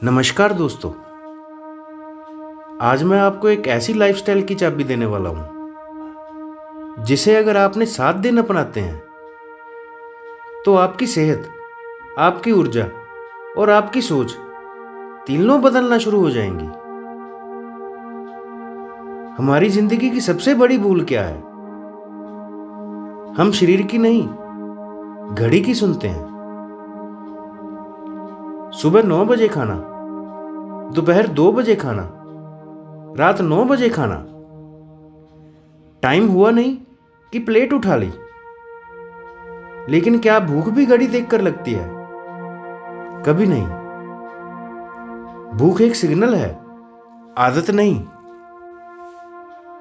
नमस्कार दोस्तों। आज मैं आपको एक ऐसी लाइफस्टाइल की चाबी देने वाला हूं जिसे अगर आपने 7 दिन अपनाते हैं तो आपकी सेहत, आपकी ऊर्जा और आपकी सोच तीनों बदलना शुरू हो जाएंगी। हमारी जिंदगी की सबसे बड़ी भूल क्या है? हम शरीर की नहीं, घड़ी की सुनते हैं। सुबह 9 बजे खाना, दोपहर 2 बजे खाना, रात 9 बजे खाना। टाइम हुआ नहीं कि प्लेट उठा ली। लेकिन क्या भूख भी घड़ी देखकर लगती है? कभी नहीं। भूख एक सिग्नल है, आदत नहीं।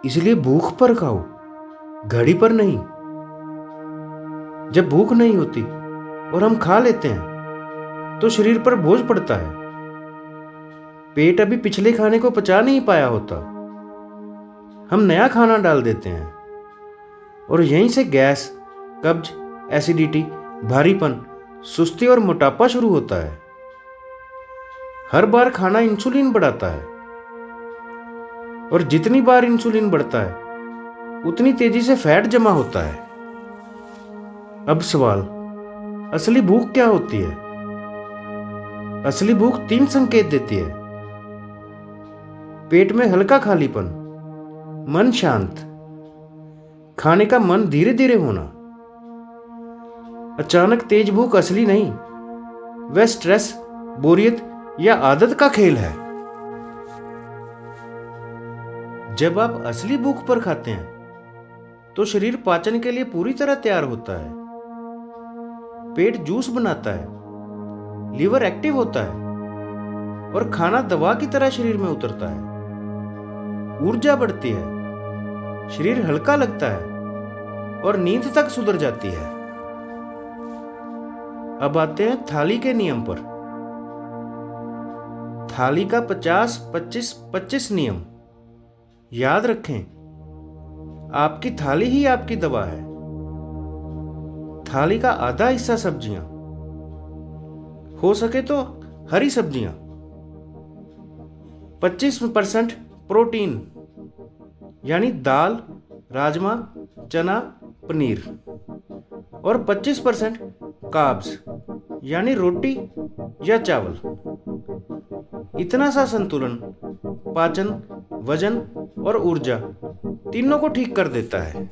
इसलिए भूख पर खाओ, घड़ी पर नहीं। जब भूख नहीं होती और हम खा लेते हैं तो शरीर पर बोझ पड़ता है। पेट अभी पिछले खाने को पचा नहीं पाया होता। हम नया खाना डाल देते हैं और यहीं से गैस, कब्ज, एसिडिटी, भारीपन, सुस्ती और मोटापा शुरू होता है। हर बार खाना इंसुलिन बढ़ाता है और जितनी बार इंसुलिन बढ़ता है उतनी तेजी से फैट जमा होता है। अब सवाल, असली भूख क्या होती है? असली भूख 3 संकेत देती है। पेट में हल्का खालीपन, मन शांत, खाने का मन धीरे धीरे होना। अचानक तेज भूख असली नहीं, वह स्ट्रेस, बोरियत या आदत का खेल है। जब आप असली भूख पर खाते हैं तो शरीर पाचन के लिए पूरी तरह तैयार होता है। पेट जूस बनाता है, लीवर एक्टिव होता है और खाना दवा की तरह शरीर में उतरता है। ऊर्जा बढ़ती है, शरीर हल्का लगता है और नींद तक सुधर जाती है। अब आते हैं थाली के नियम पर। थाली का 50-25-25 नियम याद रखें। आपकी थाली ही आपकी दवा है। थाली का आधा हिस्सा सब्जियां, हो सके तो हरी सब्जियां। 25% प्रोटीन यानी दाल, राजमा, चना, पनीर और 25% कार्ब्स यानी रोटी या चावल। इतना सा संतुलन पाचन, वजन और ऊर्जा तीनों को ठीक कर देता है।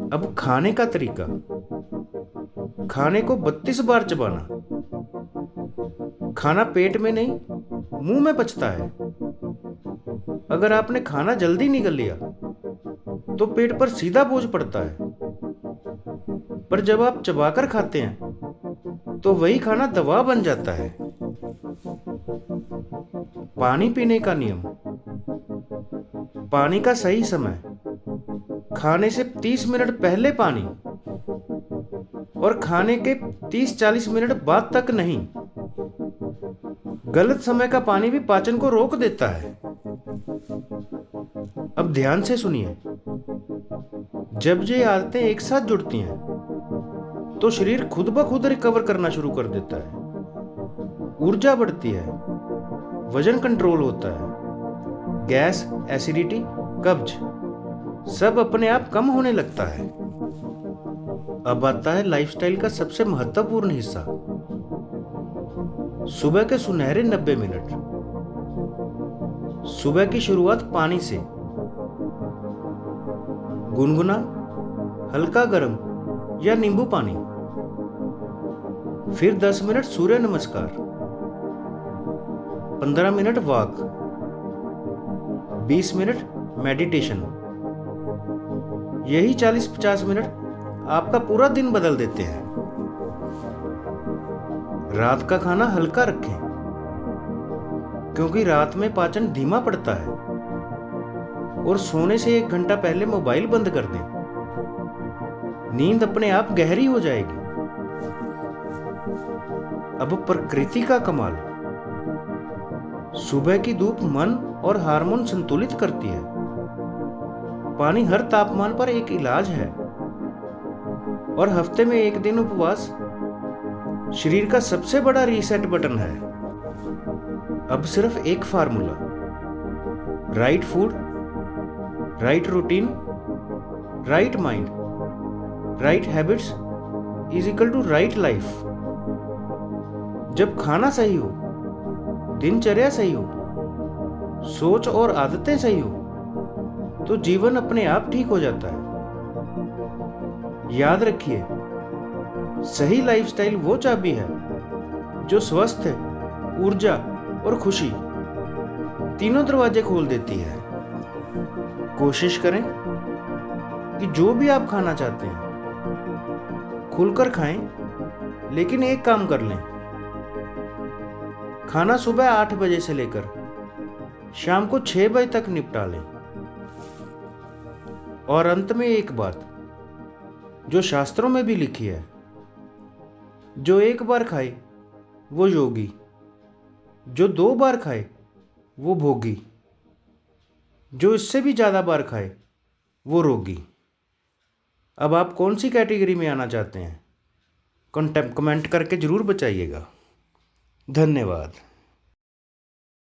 अब खाने का तरीका। खाने को 32 बार चबाना। खाना पेट में नहीं, मुंह में पचता है। अगर आपने खाना जल्दी निगल लिया तो पेट पर सीधा बोझ पड़ता है, पर जब आप चबाकर खाते हैं तो वही खाना दवा बन जाता है। पानी पीने का नियम। पानी का सही समय। खाने से 30 मिनट पहले पानी और खाने के 30-40 मिनट बाद तक नहीं। गलत समय का पानी भी पाचन को रोक देता है। अब ध्यान से सुनिए। जब ये आदतें एक साथ जुड़ती हैं तो शरीर खुद ब खुद रिकवर करना शुरू कर देता है। ऊर्जा बढ़ती है, वजन कंट्रोल होता है, गैस, एसिडिटी, कब्ज सब अपने आप कम होने लगता है। अब आता है लाइफस्टाइल का सबसे महत्वपूर्ण हिस्सा, सुबह के सुनहरे 90 मिनट। सुबह की शुरुआत पानी से। गुनगुना, हल्का गर्म या नींबू पानी। फिर 10 मिनट सूर्य नमस्कार, 15 मिनट वॉक, 20 मिनट मेडिटेशन। यही 40-50 मिनट आपका पूरा दिन बदल देते हैं। रात का खाना हल्का रखें क्योंकि रात में पाचन धीमा पड़ता है। और सोने से 1 घंटा पहले मोबाइल बंद कर दें। नींद अपने आप गहरी हो जाएगी। अब प्रकृति का कमाल। सुबह की धूप मन और हार्मोन संतुलित करती है। पानी हर तापमान पर एक इलाज है और हफ्ते में 1 दिन उपवास शरीर का सबसे बड़ा रीसेट बटन है। अब सिर्फ एक formula, right food, right routine, right mind, right habits is equal to right life. जब खाना सही हो, दिनचर्या सही हो, सोच और आदतें सही हो, तो जीवन अपने आप ठीक हो जाता है। याद रखिए, सही लाइफस्टाइल वो चाबी है जो स्वस्थ है, ऊर्जा और खुशी तीनों दरवाजे खोल देती है। कोशिश करें कि जो भी आप खाना चाहते हैं खुलकर खाएं, लेकिन एक काम कर लें, खाना सुबह 8 बजे से लेकर शाम को 6 बजे तक निपटा लें। और अंत में एक बात जो शास्त्रों में भी लिखी है, जो एक बार खाए वो योगी, जो 2 बार खाए वो भोगी, जो इससे भी ज़्यादा बार खाए वो रोगी। अब आप कौन सी कैटेगरी में आना चाहते हैं? कमेंट करके ज़रूर बताइएगा। धन्यवाद।